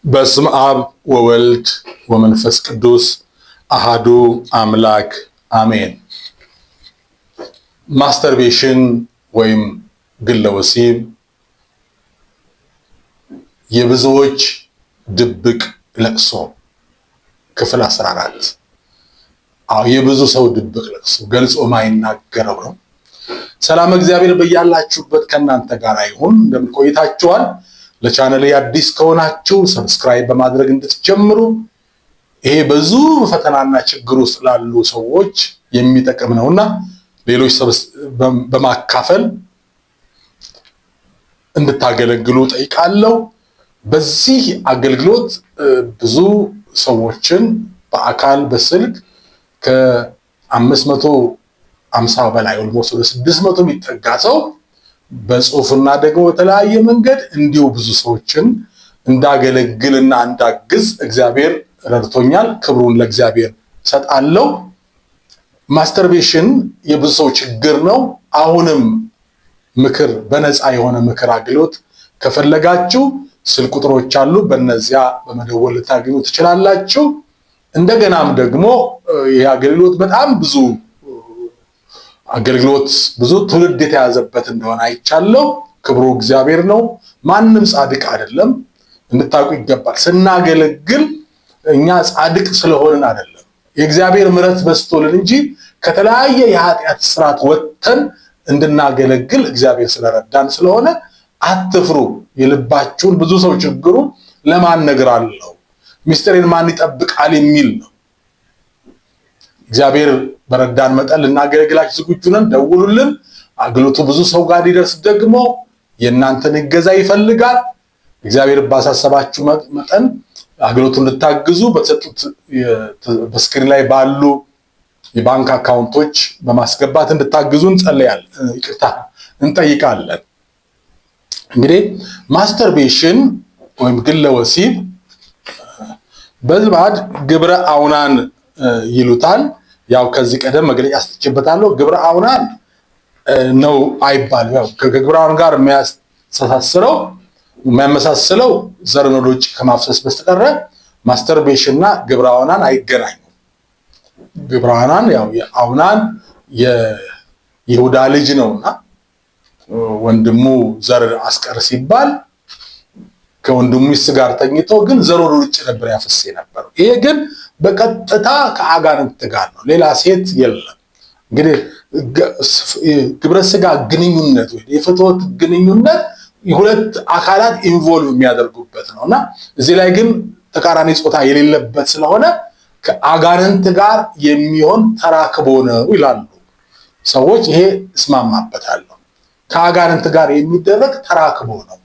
በስመ አብ ወወልድ ወመንፈስ ቅዱስ አሃዱ አምላክ አሜን። ማስተርቤሽን ወይም ግለ ወሲብ የብዙዎች ድብቅ ለቅሶ ክፍል 14 የብዙ ሰው ድብቅ ለቅሶ ገልጾ ማይናገረው ነው። ሰላም እግዚአብሔር በያላችሁበት ከናንተ ጋር ይሁን። እንደምን ቆይታችኋል? ለቻናሌ አዲስ ከሆናችሁ ሰብስክራይብ በማድረግ እንድትጀምሩ ይሄ ብዙ ፈተናና ችግር ውስጥ ላሉ ሰዎች የሚጠቅም ነውና ሌሎች በማካፈል እንድታገለግሉ ጠይቃለሁ። በዚህ አገልግሎት ብዙ ሰዎችን በአካል በስልክ ከ550 በላይ ኦልሞስት ወደ 600 የሚጠጋ ሰው በጽሁፍና ደግሞ በተለያየ መንገድ እንዲሁ ብዙ ሰዎችን እንዳገለግልና እንዳግዝ እግዚአብሔር ረድቶኛል። ክብሩን ለእግዚአብሔር ሰጣለሁ። ማስተርቤሽን የብዙ ሰው ችግር ነው። አሁንም ምክር በነፃ የሆነ ምክር አገልግሎት ከፈለጋችሁ ስልክ ቁጥሮች አሉ። በእነዚያ በመደወል ልታገኙ ትችላላችሁ። እንደገናም ደግሞ ይህ አገልግሎት በጣም ብዙ ትውልድ የተያዘበት እንደሆነ አይቻለሁ። ክብሩ እግዚአብሔር ነው። ማንም ጻድቅ አይደለም፣ እንድታውቁ ይገባል። ስናገለግል እኛ ጻድቅ ስለሆንን አይደለም፣ የእግዚአብሔር ምሕረት በስቶልን እንጂ ከተለያየ የኃጢአት ስርዓት ወጥተን እንድናገለግል እግዚአብሔር ስለረዳን ስለሆነ አትፍሩ። የልባችሁን ብዙ ሰው ችግሩ ለማን እነግራለሁ፣ ሚስጥሬን ማን ይጠብቃል የሚል ነው። እግዚአብሔር በረዳን መጠን ልናገለግላችሁ ዝግጁ ነን። ደውሉልን። አገልግሎቱ ብዙ ሰው ጋር ሊደርስ ደግሞ የእናንተን እገዛ ይፈልጋል። እግዚአብሔር ባሳሰባችሁ መጠን አገልግሎቱን እንድታግዙ በተሰጡት በስክሪን ላይ ባሉ የባንክ አካውንቶች በማስገባት እንድታግዙ እንጠይቃለን። እንግዲህ ማስተርቤሽን ወይም ግለ ወሲብ በልማድ ግብረ አውናን ይሉታል። ያው ከዚህ ቀደም መግለጫ አስጥቼበታለሁ። ግብረ አውናን ነው አይባልም። ያው ከግብረ አውናን ጋር የሚያመሳስለው ዘርን ወደ ውጭ ከማፍሰስ በስተቀር ማስተርቤሽንና ግብረ አውናን አይገናኙም። ግብረ አውናን ያው የአውናን የይሁዳ ልጅ ነውና ወንድሙ ዘር አስቀር ሲባል ከወንድሙ ሚስት ጋር ተኝቶ ግን ዘር ወደ ውጭ ነበር ያፈስ ነበር። ይሄ ግን በቀጥታ ከአጋንንት ጋር ነው፣ ሌላ ሴት የለም። እንግዲህ ግብረ ስጋ ግንኙነት ወይ የፍትወት ግንኙነት የሁለት አካላት ኢንቮልቭ የሚያደርጉበት ነውና እዚህ ላይ ግን ተቃራኒ ጾታ የሌለበት ስለሆነ ከአጋንንት ጋር የሚሆን ተራክቦ ነው ይላሉ ሰዎች። ይሄ እስማማበታለሁ። ከአጋንንት ጋር የሚደረግ ተራክቦ ነው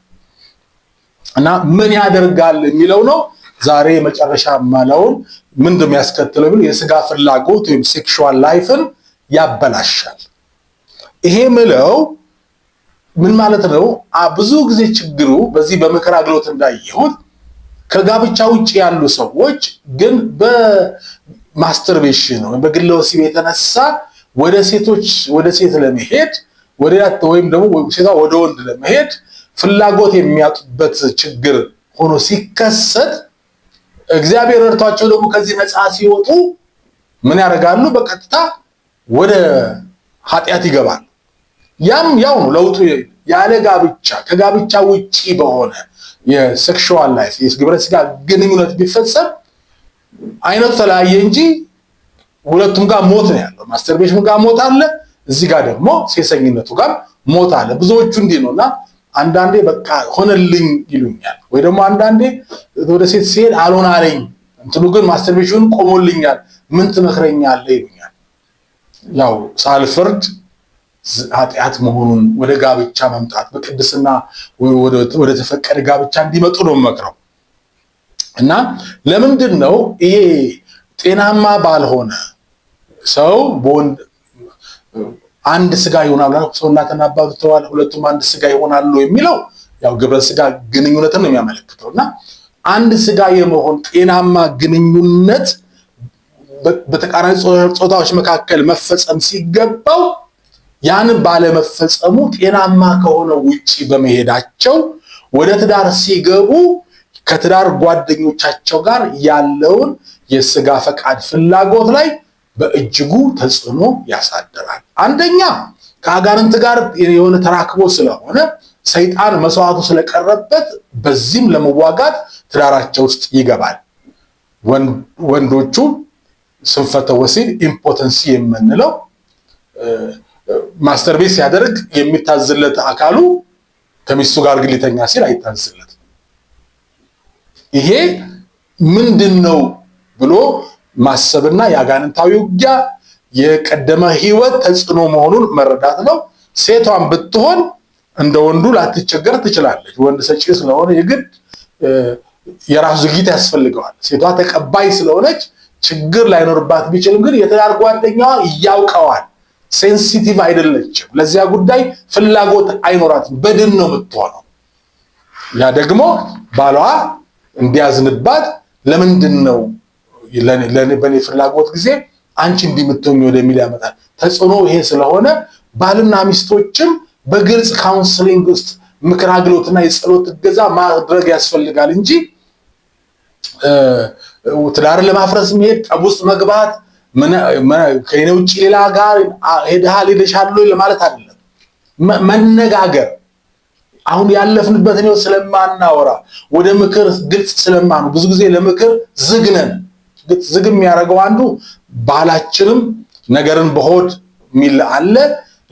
እና ምን ያደርጋል የሚለው ነው ዛሬ መጨረሻ ማለውን ምን እንደሚያስከትለው ቢል የስጋ ፍላጎት ወይም ሴክሹዋል ላይፍን ያበላሻል። ይሄ ምለው ምን ማለት ነው? ብዙ ጊዜ ችግሩ በዚህ በምክር አገልግሎት እንዳየሁት ከጋብቻ ውጭ ያሉ ሰዎች ግን በማስተርቤሽን ወይም በግለ ወሲብ የተነሳ ወደ ሴት ለመሄድ ወይም ደግሞ ሴቷ ወደ ወንድ ለመሄድ ፍላጎት የሚያጡበት ችግር ሆኖ ሲከሰት እግዚአብሔር ረድቷቸው ደግሞ ከዚህ ነፃ ሲወጡ ምን ያደርጋሉ? በቀጥታ ወደ ኃጢአት ይገባሉ። ያው ነው ለውጡ። ያለ ጋብቻ ከጋብቻ ውጪ በሆነ የሴክሹዋል ላይፍ የግብረ ስጋ ግንኙነት ቢፈጸም አይነቱ ተለያየ እንጂ ሁለቱም ጋር ሞት ነው ያለው። ማስተርቤሽን ጋር ሞት አለ፣ እዚህ ጋር ደግሞ ሴሰኝነቱ ጋር ሞት አለ። ብዙዎቹ እንዲህ ነውና አንዳንዴ በቃ ሆነልኝ ይሉኛል፣ ወይ ደግሞ አንዳንዴ ወደ ሴት ሲሄድ አልሆናለኝ እንትኑ ግን ማስተርቤሽን ቆሞልኛል፣ ምን ትመክረኛለህ ይሉኛል። ያው ሳልፈርድ ኃጢአት መሆኑን ወደ ጋብቻ መምጣት በቅድስና ወደ ተፈቀደ ጋብቻ እንዲመጡ ነው መክረው እና ለምንድን ነው ይሄ ጤናማ ባልሆነ ሰው በወንድ አንድ ስጋ ይሆናሉ ሰውናትና አባት ተዋል ሁለቱም አንድ ስጋ ይሆናሉ የሚለው ያው ግብረ ስጋ ግንኙነትን ነው የሚያመለክተውና አንድ ስጋ የመሆን ጤናማ ግንኙነት በተቃራኒ ጾታዎች መካከል መፈጸም ሲገባው ያን ባለመፈጸሙ ጤናማ ከሆነ ውጪ በመሄዳቸው ወደ ትዳር ሲገቡ ከትዳር ጓደኞቻቸው ጋር ያለውን የስጋ ፈቃድ ፍላጎት ላይ በእጅጉ ተጽዕኖ ያሳድራል። አንደኛ ከአጋንንት ጋር የሆነ ተራክቦ ስለሆነ ሰይጣን መስዋዕቱ ስለቀረበት በዚህም ለመዋጋት ትዳራቸው ውስጥ ይገባል። ወንዶቹ ስንፈተ ወሲብ ኢምፖተንሲ የምንለው ማስተርቤት ሲያደርግ የሚታዝለት አካሉ ከሚስቱ ጋር ግልተኛ ሲል አይታዝለት። ይሄ ምንድነው ብሎ ማሰብና የአጋንንታዊ ውጊያ የቀደመ ህይወት ተጽዕኖ መሆኑን መረዳት ነው። ሴቷን ብትሆን እንደ ወንዱ ላትቸገር ትችላለች። ወንድ ሰጪ ስለሆነ የግድ የራሱ ዝግጅት ያስፈልገዋል። ሴቷ ተቀባይ ስለሆነች ችግር ላይኖርባት ቢችልም ግን የትዳር ጓደኛዋ ያውቀዋል። ሴንሲቲቭ አይደለችም። ለዚያ ጉዳይ ፍላጎት አይኖራትም። በድን ነው የምትሆነው። ያ ደግሞ ባሏ እንዲያዝንባት ለምንድን ነው በኔ ፍላጎት ጊዜ አንቺ እንዲምትሆኝ ወደሚል ያመጣል። ተጽዕኖ ይሄ ስለሆነ ባልና ሚስቶችም በግልጽ ካውንስሊንግ ውስጥ ምክር አገልግሎትና የጸሎት እገዛ ማድረግ ያስፈልጋል እንጂ ትዳርን ለማፍረስ መሄድ፣ ጠብ ውስጥ መግባት፣ ከኔ ውጭ ሌላ ጋር ሄደሻል ለማለት አይደለም። መነጋገር አሁን ያለፍንበትን ህይወት ስለማናወራ ወደ ምክር ግልጽ ስለማኑ ብዙ ጊዜ ለምክር ዝግነን። ዝግ የሚያደርገው አንዱ ባህላችንም ነገርን በሆድ ሚል አለ።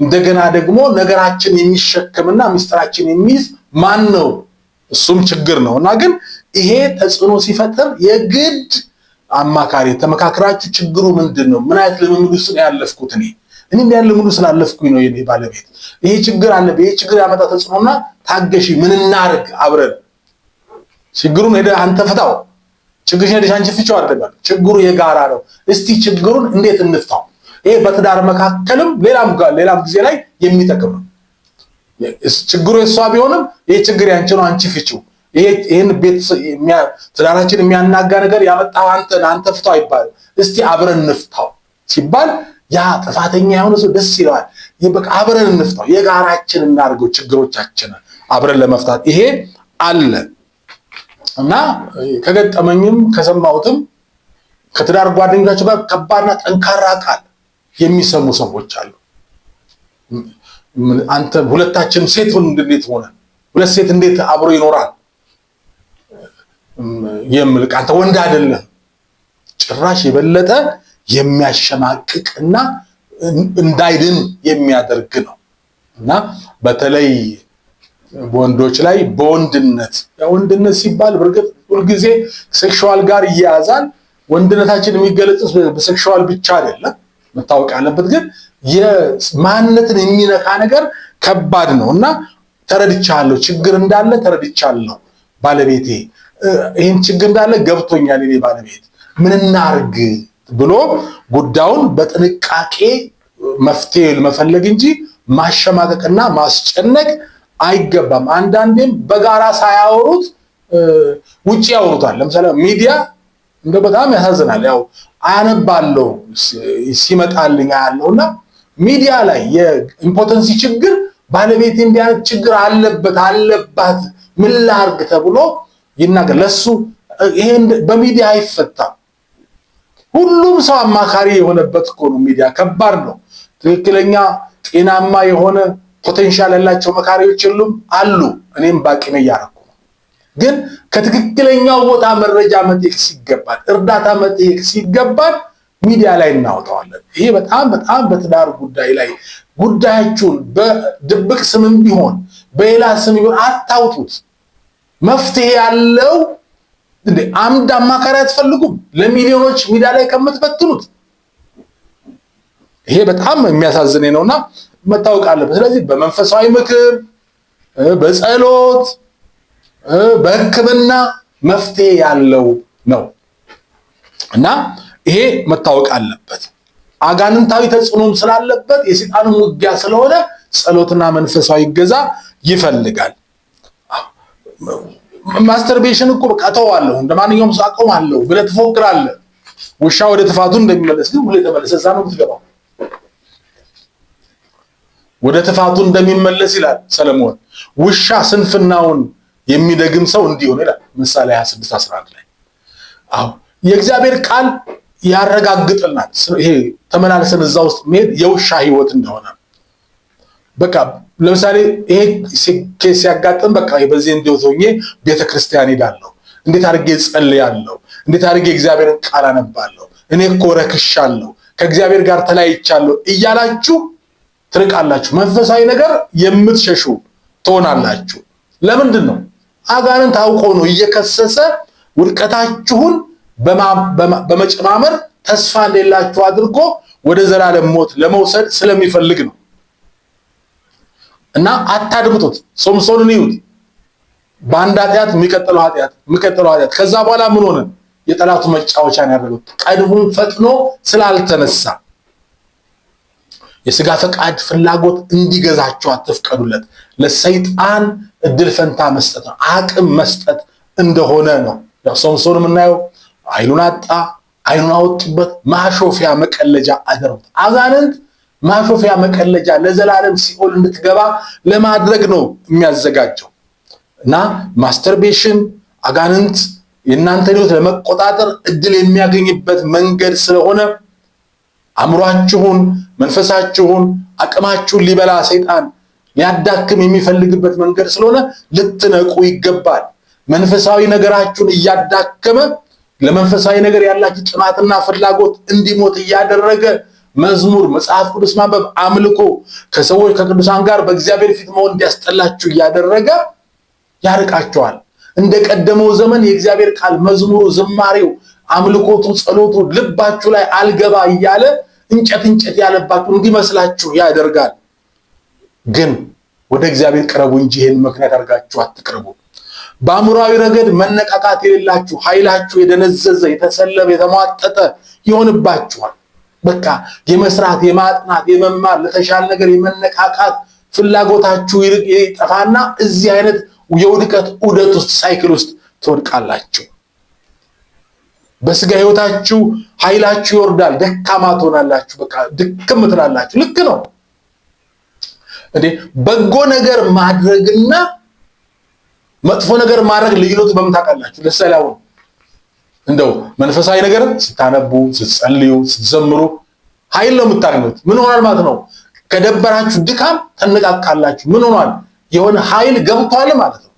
እንደገና ደግሞ ነገራችን የሚሸከምና ሚስጥራችን የሚይዝ ማን ነው? እሱም ችግር ነውና ግን ይሄ ተጽዕኖ ሲፈጥር የግድ አማካሪ ተመካክራችሁ ችግሩ ምንድነው? ምን አይነት ልምምድ ውስጥ ነው ያለፍኩት? እኔ ያለ ሙሉ ስላለፍኩኝ ነው የኔ ባለቤት ይሄ ችግር አለ። ይሄ ችግር ያመጣ ተጽዕኖና ታገሺ፣ ምን እናርግ አብረን። ችግሩን ሄደ አንተ ፍታው፣ ችግርሽ ሄደሽ አንቺ ፍቺው አይደለም። ችግሩ የጋራ ነው። እስቲ ችግሩን እንዴት እንፍታው? ይሄ በትዳር መካከልም ሌላም ጊዜ ላይ የሚጠቅም ነው። ችግሩ የሷ ቢሆንም ይሄ ችግር ያንቺ ነው፣ አንቺ ፍቺው። ይሄን ቤት ትዳራችን የሚያናጋ ነገር ያመጣው አንተ ፍታው አይባልም። እስቲ አብረን እንፍታው ሲባል ያ ጥፋተኛ የሆነ ሰው ደስ ይለዋል። በቃ አብረን እንፍታው፣ የጋራችን እናድርገው ችግሮቻችንን አብረን ለመፍታት ይሄ አለ እና ከገጠመኝም ከሰማሁትም ከትዳር ጓደኞቻቸው ጋር ከባድና ጠንካራ ቃል የሚሰሙ ሰዎች አሉ። አንተ ሁለታችን ሴት እንዴት ሆነ? ሁለት ሴት እንዴት አብሮ ይኖራል? የምልክ አንተ ወንድ አይደለም። ጭራሽ የበለጠ የሚያሸማቅቅና እንዳይድን የሚያደርግ ነው እና በተለይ በወንዶች ላይ በወንድነት ሲባል በርግጥ ሁልጊዜ ሴክሹዋል ጋር ይያዛል። ወንድነታችን የሚገለጽ በሴክሹዋል ብቻ አይደለም፣ መታወቅ ያለበት ግን የማንነትን የሚነካ ነገር ከባድ ነው እና ተረድቻለሁ፣ ችግር እንዳለ ተረድቻለሁ ባለቤቴ፣ ይሄን ችግር እንዳለ ገብቶኛል የኔ ባለቤት፣ ምን እናርግ ብሎ ጉዳዩን በጥንቃቄ መፍትሄ መፈለግ እንጂ ማሸማቀቅና ማስጨነቅ አይገባም። አንዳንዴም በጋራ ሳያወሩት ውጪ ያወሩታል። ለምሳሌ ሚዲያ እንደ በጣም ያሳዝናል። ያው አያነባለው ሲመጣልኝ ያለውና ሚዲያ ላይ የኢምፖተንሲ ችግር ባለቤት እንዲያት ችግር አለባት ምን ላርግ ተብሎ ይናገር። ለሱ ይሄ በሚዲያ አይፈታም። ሁሉም ሰው አማካሪ የሆነበት እኮ ነው። ሚዲያ ከባድ ነው። ትክክለኛ ጤናማ የሆነ ፖቴንሻል ያላቸው መካሪዎች ሁሉም አሉ። እኔም ባቂም እያረኩ ነው። ግን ከትክክለኛው ቦታ መረጃ መጠየቅ ሲገባል፣ እርዳታ መጠየቅ ሲገባል ሚዲያ ላይ እናወጣዋለን። ይሄ በጣም በትዳር ጉዳይ ላይ ጉዳያችሁን በድብቅ ስምም ቢሆን በሌላ ስም ቢሆን አታውጡት። መፍትሄ ያለው እንዴ አምድ አማካሪ አትፈልጉም? ለሚሊዮኖች ሚዲያ ላይ ከምትበትኑት ይሄ በጣም የሚያሳዝነኝ ነውና መታወቅ አለበት። ስለዚህ በመንፈሳዊ ምክር፣ በጸሎት፣ በሕክምና መፍትሄ ያለው ነው እና ይሄ መታወቅ አለበት። አጋንንታዊ ተጽዕኖም ስላለበት የሰይጣን ውጊያ ስለሆነ ጸሎትና መንፈሳዊ እገዛ ይፈልጋል። ማስተርቤሽን እኮ በቃ ተዋለሁ እንደማንኛውም ሰው አቆማለሁ ብለህ ትፎክራለህ። ውሻ ወደ ጥፋቱ እንደሚመለስ ግን ሁሌ ተመለሰ እዛ ነው የምትገባው። ወደ ጥፋቱ እንደሚመለስ ይላል ሰለሞን። ውሻ ስንፍናውን የሚደግም ሰው እንዲሆን ይላል። ምሳሌ 26:11 ላይ። አዎ የእግዚአብሔር ቃል ያረጋግጥልናል። ይሄ ተመላለሰን እዛ ውስጥ መሄድ የውሻ ህይወት እንደሆነ። በቃ ለምሳሌ ይሄ ኬስ ሲያጋጥም በቃ በዚህ እንዲው ሆኜ ቤተክርስቲያን ሄዳለሁ፣ እንዴት አድርጌ ጸልያለሁ፣ እንዴት አድርጌ እግዚአብሔርን ቃል አነባለሁ፣ እኔ እኮ ረክሻለሁ፣ ከእግዚአብሔር ጋር ተለያይቻለሁ እያላችሁ ትርቃላችሁ። መንፈሳዊ ነገር የምትሸሹ ትሆናላችሁ። ለምንድን ነው? አጋንንት አውቆ ነው እየከሰሰ ውድቀታችሁን በመጨማመር ተስፋ እንደሌላችሁ አድርጎ ወደ ዘላለም ሞት ለመውሰድ ስለሚፈልግ ነው። እና አታድምጡት። ሶምሶንን ይዩት። በአንድ ኃጢአት የሚቀጥለው ኃጢአት ከዛ በኋላ ምን ሆነ? የጠላቱ መጫወቻን ያደረገው ቀድሞም ፈጥኖ ስላልተነሳ። የሥጋ ፈቃድ ፍላጎት እንዲገዛችሁ አትፍቀዱለት። ለሰይጣን እድል ፈንታ መስጠት ነው፣ አቅም መስጠት እንደሆነ ነው። ያው ሶምሶን የምናየው አይኑን አጣ፣ አይኑን አወጡበት፣ ማሾፊያ መቀለጃ አደረጉት። አጋንንት ማሾፊያ መቀለጃ ለዘላለም ሲኦል እንድትገባ ለማድረግ ነው የሚያዘጋጀው። እና ማስተርቤሽን አጋንንት የእናንተን ሕይወት ለመቆጣጠር እድል የሚያገኝበት መንገድ ስለሆነ አእምሯችሁን፣ መንፈሳችሁን፣ አቅማችሁን ሊበላ ሰይጣን ሊያዳክም የሚፈልግበት መንገድ ስለሆነ ልትነቁ ይገባል። መንፈሳዊ ነገራችሁን እያዳከመ ለመንፈሳዊ ነገር ያላችሁ ጥማትና ፍላጎት እንዲሞት እያደረገ መዝሙር፣ መጽሐፍ ቅዱስ ማንበብ፣ አምልኮ፣ ከሰዎች ከቅዱሳን ጋር በእግዚአብሔር ፊት መሆን እንዲያስጠላችሁ እያደረገ ያርቃቸዋል። እንደ ቀደመው ዘመን የእግዚአብሔር ቃል መዝሙሩ፣ ዝማሬው፣ አምልኮቱ፣ ጸሎቱ ልባችሁ ላይ አልገባ እያለ እንጨት ያለባችሁ እንዲመስላችሁ ያደርጋል። ግን ወደ እግዚአብሔር ቅረቡ እንጂ ይህን ምክንያት አድርጋችሁ አትቅረቡ። በአእምሯዊ ረገድ መነቃቃት የሌላችሁ፣ ኃይላችሁ የደነዘዘ፣ የተሰለበ፣ የተሟጠጠ ይሆንባችኋል። በቃ የመስራት፣ የማጥናት፣ የመማር፣ ለተሻለ ነገር የመነቃቃት ፍላጎታችሁ ይጠፋና እዚህ አይነት የውድቀት ዑደት ውስጥ ሳይክል ውስጥ ትወድቃላችሁ። በስጋ ህይወታችሁ ኃይላችሁ ይወርዳል፣ ደካማ ትሆናላችሁ። በቃ ድክም ትላላችሁ። ልክ ነው እንዴ? በጎ ነገር ማድረግና መጥፎ ነገር ማድረግ ልዩነቱ በምን ታውቃላችሁ? ለምሳሌ አሁን እንደው መንፈሳዊ ነገር ስታነቡ፣ ስትጸልዩ፣ ስትዘምሩ ኃይል ነው የምታገኙት። ምን ሆናል ማለት ነው? ከደበራችሁ ድካም ተነቃቃላችሁ። ምን ሆኗል? የሆነ ኃይል ገብቷል ማለት ነው።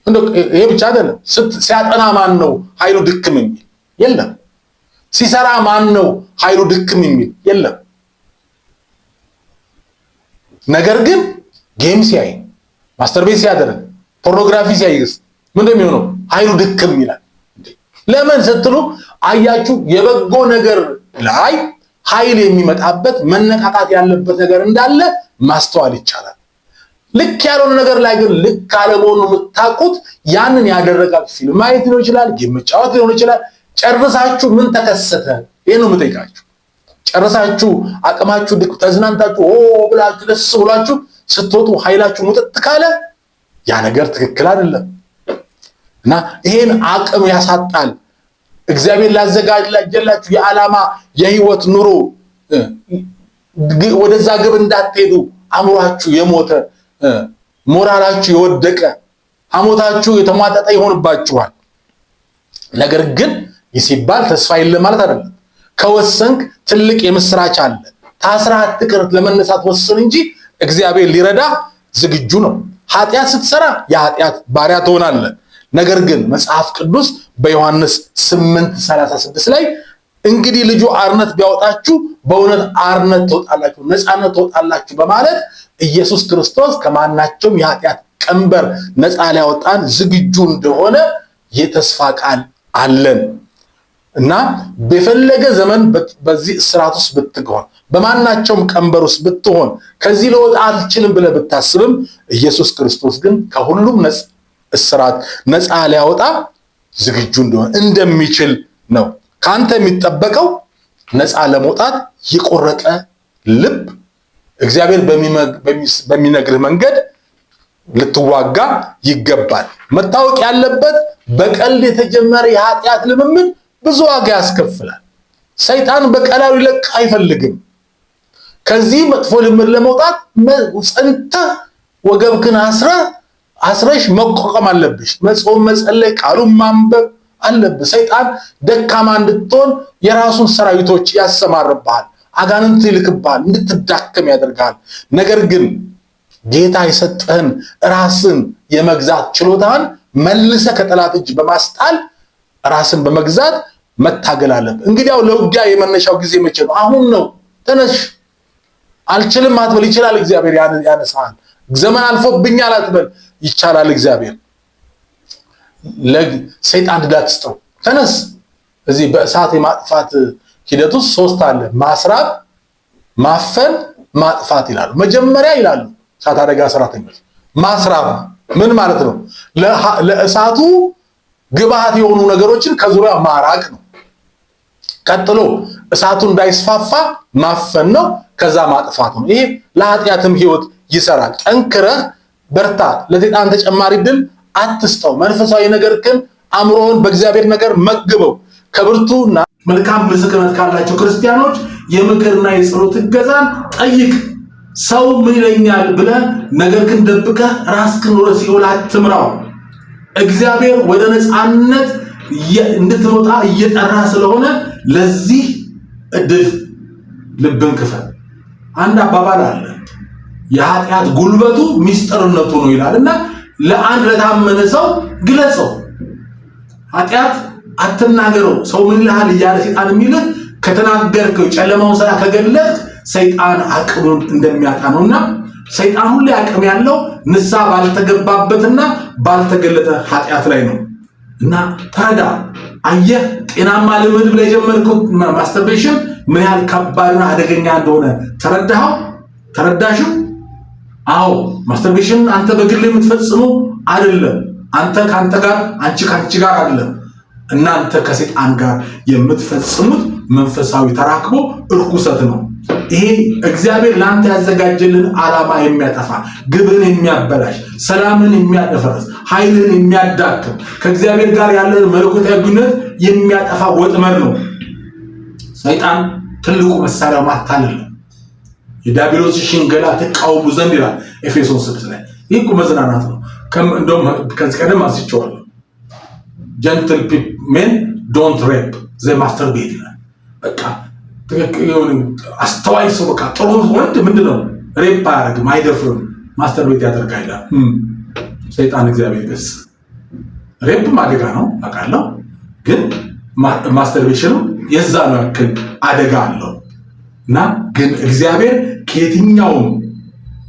እንደው ይሄ ብቻ አይደለም። ሲያጠና ማን ነው ኃይሉ ድክም የሚል? የለም። ሲሰራ ማን ነው ኃይሉ ድክም የሚል? የለም። ነገር ግን ጌም ሲያይ፣ ማስተርቤት ሲያደርግ፣ ፖርኖግራፊ ሲያይስ ምንድነው የሚሆነው? ኃይሉ ድክም ይላል። ለምን ስትሉ አያችሁ፣ የበጎ ነገር ላይ ኃይል የሚመጣበት መነቃቃት ያለበት ነገር እንዳለ ማስተዋል ይቻላል። ልክ ያልሆነ ነገር ላይ ግን ልክ አለመሆኑ የምታውቁት ያንን ያደረጋችሁ ፊልም ማየት ሊሆን ይችላል፣ ጌም መጫወት ሊሆን ይችላል። ጨርሳችሁ ምን ተከሰተ? ይሄን ነው የምጠይቃችሁ። ጨርሳችሁ አቅማችሁ ድክ ተዝናንታችሁ ብላችሁ ደስ ብላችሁ ስትወጡ ኃይላችሁ ሙጥጥ ካለ ያ ነገር ትክክል አይደለም እና ይሄን አቅም ያሳጣል። እግዚአብሔር ላዘጋጀላችሁ የዓላማ የህይወት ኑሮ ወደዛ ግብ እንዳትሄዱ አእምሯችሁ የሞተ፣ ሞራላችሁ የወደቀ፣ ሐሞታችሁ የተሟጠጠ ይሆንባችኋል። ነገር ግን ይሲባል ተስፋ የለም ማለት አይደለም። ከወሰንክ ትልቅ የምስራች አለ። ታስራ አትቅር፣ ለመነሳት ወስን እንጂ እግዚአብሔር ሊረዳ ዝግጁ ነው። ኃጢአት ስትሰራ የኃጢአት ባሪያ ትሆናለህ። ነገር ግን መጽሐፍ ቅዱስ በዮሐንስ 8:36 ላይ እንግዲህ ልጁ አርነት ቢያወጣችሁ በእውነት አርነት ትወጣላችሁ፣ ነፃነት ትወጣላችሁ በማለት ኢየሱስ ክርስቶስ ከማናቸውም የኃጢአት ቀንበር ነፃ ሊያወጣን ዝግጁ እንደሆነ የተስፋ ቃል አለን እና በፈለገ ዘመን በዚህ እስራት ውስጥ ብትሆን፣ በማናቸውም ቀንበር ውስጥ ብትሆን፣ ከዚህ ለወጣ አልችልም ብለህ ብታስብም ኢየሱስ ክርስቶስ ግን ከሁሉም እስራት ነፃ ሊያወጣ ዝግጁ እንደሆነ እንደሚችል ነው። ካንተ የሚጠበቀው ነፃ ለመውጣት የቆረጠ ልብ፣ እግዚአብሔር በሚነግርህ መንገድ ልትዋጋ ይገባል። መታወቅ ያለበት በቀልድ የተጀመረ የኃጢአት ልምምድ ብዙ ዋጋ ያስከፍላል። ሰይጣን በቀላሉ ይለቅ አይፈልግም። ከዚህ መጥፎ ልምምድ ለመውጣት ጸንተህ ወገብክን አስረህ አስረሽ መቋቋም አለብሽ። መጾም፣ መጸለይ፣ ቃሉን ማንበብ አለብህ። ሰይጣን ደካማ እንድትሆን የራሱን ሰራዊቶች ያሰማርብሃል፣ አጋንንት ይልክብሃል፣ እንድትዳከም ያደርጋል። ነገር ግን ጌታ የሰጠህን ራስን የመግዛት ችሎታን መልሰ ከጠላት እጅ በማስጣል ራስን በመግዛት መታገል አለብህ። እንግዲያው ለውጊያ የመነሻው ጊዜ መቼ ነው? አሁን ነው። ተነሽ። አልችልም አትበል፣ ይችላል እግዚአብሔር ያነሳል። ዘመን አልፎብኛል አትበል፣ ይቻላል እግዚአብሔር። ለሰይጣን ድል አትስጠው። ተነስ። እዚህ በእሳት የማጥፋት ሂደት ውስጥ 3 አለ። ማስራብ፣ ማፈን፣ ማጥፋት ይላሉ። መጀመሪያ ይላሉ እሳት አደጋ ሰራተኞች ማስራብ ምን ማለት ነው? ለእሳቱ ግብአት የሆኑ ነገሮችን ከዙሪያ ማራቅ ነው። ቀጥሎ እሳቱ እንዳይስፋፋ ማፈን ነው። ከዛ ማጥፋት ነው። ይሄ ለኃጢአትም ህይወት ይሰራል። ጠንክረህ በርታ። ለሰይጣን ተጨማሪ ድል አትስጠው። መንፈሳዊ ነገር ግን አእምሮህን በእግዚአብሔር ነገር መግበው። ከብርቱና መልካም ምስክርነት ካላቸው ክርስቲያኖች የምክርና የጸሎት እገዛን ጠይቅ። ሰው ምን ይለኛል ብለህ ነገር ግን ደብቀህ ራስህን ወደ ሲኦል አትምራው። እግዚአብሔር ወደ ነፃነት እንድትወጣ እየጠራ ስለሆነ ለዚህ እድል ልብን ክፈት። አንድ አባባል አለ፣ የኃጢአት ጉልበቱ ሚስጥርነቱ ነው ይላልና ለአንድ ለታመነ ሰው ግለጸው። ኃጢአት አትናገረው። ሰው ምን ይልሃል እያለ ሰይጣን የሚልህ ከተናገርከው ጨለማውን ስራ ከገለጥክ ሰይጣን አቅሙን እንደሚያጣ ነውና ሰይጣን ሁሉ አቅም ያለው ንስሐ ባልተገባበትና ባልተገለጠ ኃጢአት ላይ ነው። እና ታዲያ አየህ ጤናማ ልምድ ብለህ የጀመርከው ማስተርቤሽን ምን ያህል ከባድና አደገኛ እንደሆነ ተረዳሽው? አዎ ማስተርቤሽን አንተ በግል የምትፈጽሙ አይደለም። አንተ ካንተ ጋር፣ አንቺ ካንቺ ጋር አይደለም። እናንተ ከሰይጣን ጋር የምትፈጽሙት መንፈሳዊ ተራክቦ እርኩሰት ነው። ይሄ እግዚአብሔር ላንተ ያዘጋጀልን ዓላማ የሚያጠፋ፣ ግብን የሚያበላሽ፣ ሰላምን የሚያደፈርስ፣ ኃይልን የሚያዳክም፣ ከእግዚአብሔር ጋር ያለን መለኮታዊ ግንኙነት የሚያጠፋ ወጥመድ ነው። ሰይጣን ትልቁ መሳሪያው ማታለል ነው። የዲያብሎስ ሽንገላ ተቃውሙ ዘንድ ይላል ኤፌሶን 6 ላይ። ይህ እኮ መዝናናት ነው። እንደውም ከዚህ ቀደም አስቸዋለሁ። ጀንትል ሜን ዶንት ሬፕ ዘ ማስተርቤት ይላል። በቃ አስተዋይ ሰው በቃ ጥሩ ወንድ ምንድነው ሬፕ አያደርግም፣ አይደፍርም፣ ማስተርቤት ያደርጋል ይላል። ሰይጣን እግዚአብሔር ገስ ሬፕ አደጋ ነው አውቃለሁ፣ ግን ማስተርቤሽኑ የዛ ነው ያክል አደጋ አለው። እና ግን እግዚአብሔር ከየትኛውም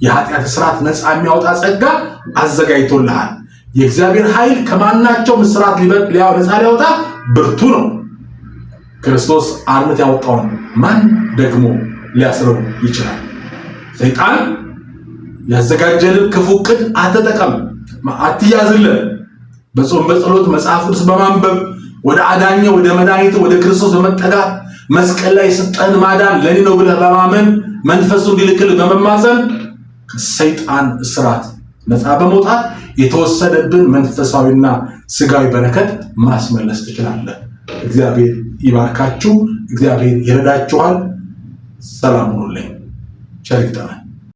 የኃጢአት ስርዓት ነፃ የሚያወጣ ጸጋ አዘጋጅቶልሃል። የእግዚአብሔር ኃይል ከማናቸውም ስርዓት ነፃ ሊያወጣ ብርቱ ነው። ክርስቶስ አርነት ያወጣውን ማን ደግሞ ሊያስረው ይችላል? ሰይጣን ያዘጋጀልን ክፉ ዕቅድ አትጠቀም፣ አትያዝልን። በጾም በጸሎት መጽሐፍ ቅዱስ በማንበብ ወደ አዳኘ ወደ መድኃኒት ወደ ክርስቶስ በመጠጋት መስቀል ላይ የሰጠህን ማዳን ለኔ ነው ብለህ በማመን መንፈሱ እንዲልክልህ በመማፀን ከሰይጣን እስራት ነፃ በመውጣት የተወሰደብን መንፈሳዊና ስጋዊ በረከት ማስመለስ ትችላለህ። እግዚአብሔር ይባርካችሁ። እግዚአብሔር ይረዳችኋል። ሰላም ሁኑልኝ። ቸር ይግጠመን።